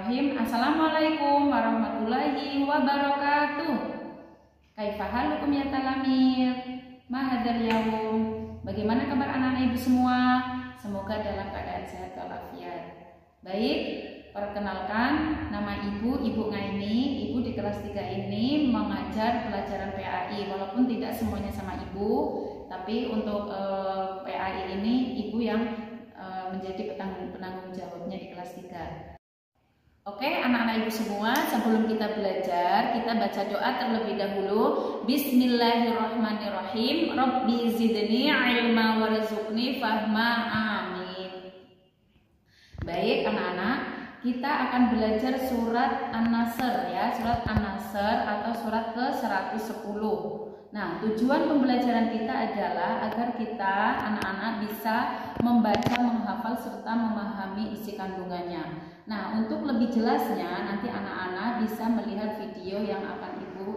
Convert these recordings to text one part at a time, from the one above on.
Bismillahirrahmanirrahim. Assalamualaikum warahmatullahi wabarakatuh. Kaifa halukum ya talamir? Mahadzal yaum. Bagaimana kabar anak-anak ibu semua? Semoga dalam keadaan sehat walafiat. Baik, perkenalkan nama Ibu Ngaini. Ibu di kelas 3 ini mengajar pelajaran PAI. Walaupun tidak semuanya sama Ibu, tapi untuk PAI ini Ibu yang menjadi penanggung jawabnya di kelas 3. Oke, anak-anak ibu semua, sebelum kita belajar, kita baca doa terlebih dahulu. Bismillahirrahmanirrahim. Rabbi zidni ilma warzuqni fahma. Amin. Baik anak-anak, kita akan belajar surat An-Nasr ya, surat An-Nasr atau surat ke-110. Nah, tujuan pembelajaran kita adalah agar kita anak-anak bisa membaca, menghafal serta memahami isi kandungannya. Nah, untuk lebih jelasnya nanti anak-anak bisa melihat video yang akan Ibu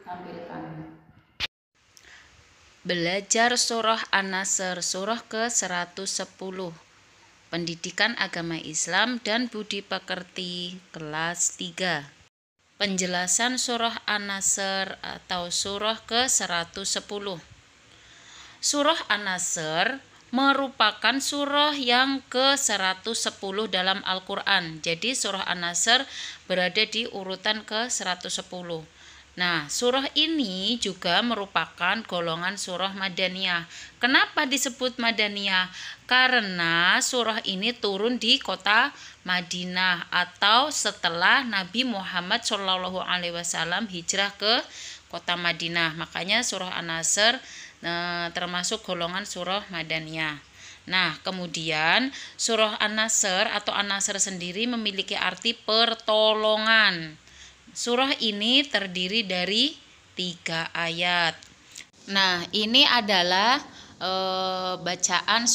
tampilkan. Belajar surah An-Nasr, surah ke-110. Pendidikan Agama Islam dan Budi Pekerti kelas 3. Penjelasan surah An-Nasr atau surah ke-110. Surah An-Nasr merupakan surah yang ke-110 dalam Al-Quran. Jadi surah An-Nasr berada di urutan ke-110. Nah, surah ini juga merupakan golongan surah Madaniyah. Kenapa disebut Madaniyah? Karena surah ini turun di kota Madinah atau setelah Nabi Muhammad SAW hijrah ke kota Madinah. Makanya surah An-Nasr termasuk golongan surah Madaniyah. Nah, kemudian surah An-Nasr atau An-Nasr sendiri memiliki arti pertolongan. Surah ini terdiri dari 3 ayat. Nah, ini adalah bacaan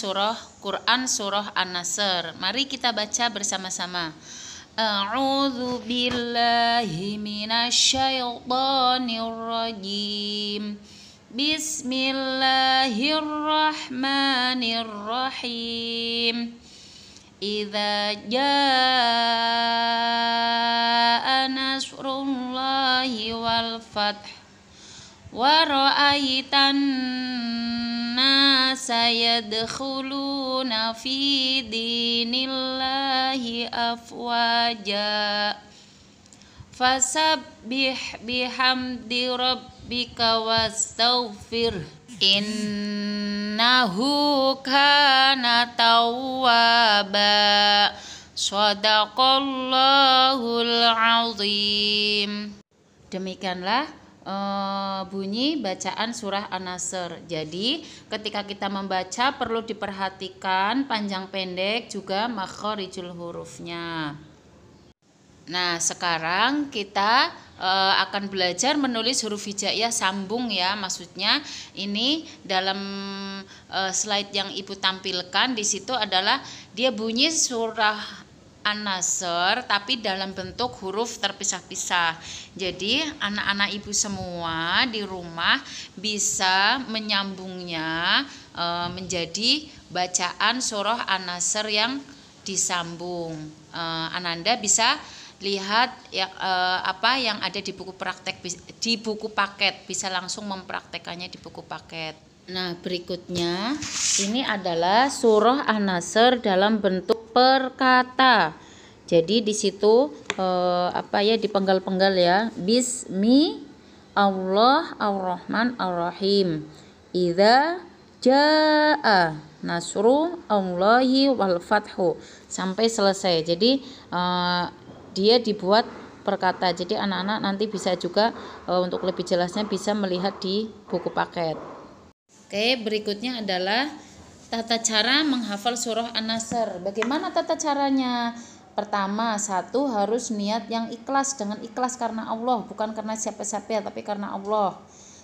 Quran surah An-Nasr. Mari kita baca bersama-sama. A'udzu billahi minasyaitonir rajim. Bismillahirrahmanirrahim. Idza jaa nasrullahi wal fath wa ra'aitan nasa yadkhuluna fi dinillahi afwaja fasabbih bihamdi rabbika wastaghfir innahu kana tawwaba. Shadaqallahul azim. Demikianlah bunyi bacaan surah An-Nasr. Jadi ketika kita membaca perlu diperhatikan panjang pendek juga makharijul hurufnya. Nah, sekarang kita akan belajar menulis huruf hijaiyah sambung ya. Maksudnya ini dalam slide yang Ibu tampilkan di situ adalah dia bunyi surah An-Nasr tapi dalam bentuk huruf terpisah-pisah. Jadi anak-anak Ibu semua di rumah bisa menyambungnya menjadi bacaan surah An-Nasr yang disambung. Ananda bisa lihat ya, apa yang ada di buku praktek di buku paket, bisa langsung mempraktekannya di buku paket. Nah, berikutnya ini adalah surah An-Nasr dalam bentuk perkata. Jadi di situ dipenggal-penggal ya. Bismi Allah ar-Rahman ar-Rahim. Idza jaa nasru Allahi wal fathu sampai selesai. Jadi dia dibuat perkata. Jadi anak-anak nanti bisa juga untuk lebih jelasnya bisa melihat di buku paket. Oke, berikutnya adalah tata cara menghafal surah An-Nasr. Bagaimana tata caranya? Pertama, harus niat yang ikhlas, dengan ikhlas karena Allah, bukan karena siapa-siapa tapi karena Allah.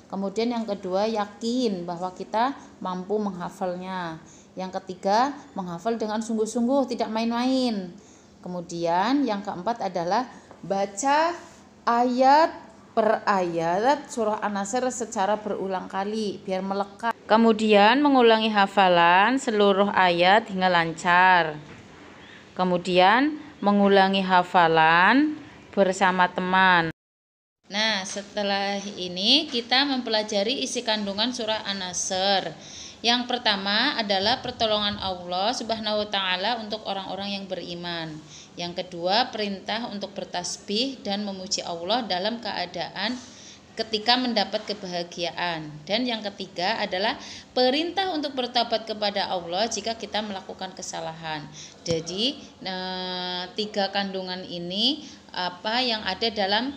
Kemudian yang kedua, yakin bahwa kita mampu menghafalnya. Yang ketiga, menghafal dengan sungguh-sungguh, tidak main-main. Kemudian yang keempat adalah baca ayat per ayat surah An-Nasr secara berulang kali biar melekat. Kemudian mengulangi hafalan seluruh ayat hingga lancar. Kemudian mengulangi hafalan bersama teman. Nah, setelah ini kita mempelajari isi kandungan surah An-Nasr. Yang pertama adalah pertolongan Allah Subhanahu wa taala untuk orang-orang yang beriman. Yang kedua, perintah untuk bertasbih dan memuji Allah dalam keadaan ketika mendapat kebahagiaan. Dan yang ketiga adalah perintah untuk bertobat kepada Allah jika kita melakukan kesalahan. Jadi, tiga kandungan ini apa yang ada dalam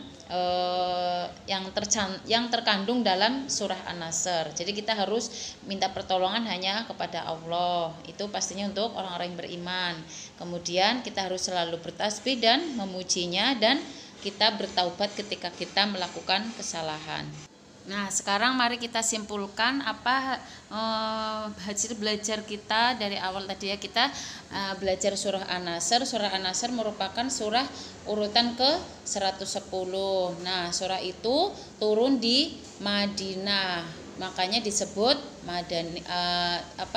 yang terkandung dalam surah An-Nasr. Jadi kita harus minta pertolongan hanya kepada Allah. Itu pastinya untuk orang-orang yang beriman. Kemudian kita harus selalu bertasbih dan memujinya, dan kita bertaubat ketika kita melakukan kesalahan. Nah, sekarang mari kita simpulkan apa hasil belajar kita dari awal tadi ya. Kita belajar surah An-Nasr. Surah An-Nasr merupakan surah urutan ke 110. Nah, surah itu turun di Madinah. Makanya disebut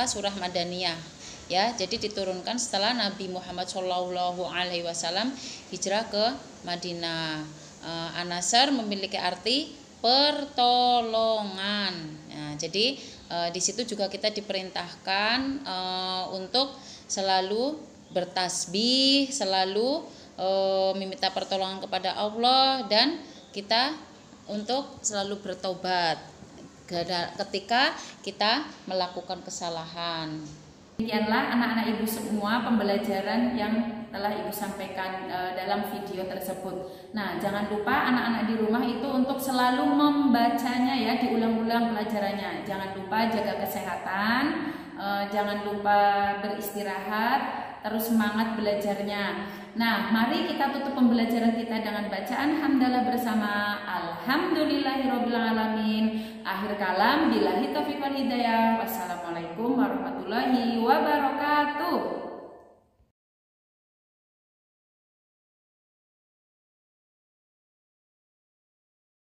surah Madaniyah. Ya, jadi diturunkan setelah Nabi Muhammad SAW hijrah ke Madinah. An-Nasr memiliki arti pertolongan. Nah, jadi di situ juga kita diperintahkan untuk selalu bertasbih, selalu meminta pertolongan kepada Allah, dan kita untuk selalu bertobat ketika kita melakukan kesalahan. Demikianlah anak-anak ibu semua pembelajaran yang telah ibu sampaikan dalam video tersebut. Nah, jangan lupa anak-anak di rumah itu untuk selalu membacanya ya, diulang-ulang pelajarannya. Jangan lupa jaga kesehatan, jangan lupa beristirahat, terus semangat belajarnya. Nah, mari kita tutup pembelajaran kita dengan bacaan hamdalah bersama. Alhamdulillahirabbil alamin. Akhir kalam, billahi taufiq wal hidayah. Wassalamualaikum warahmatullahi wabarakatuh.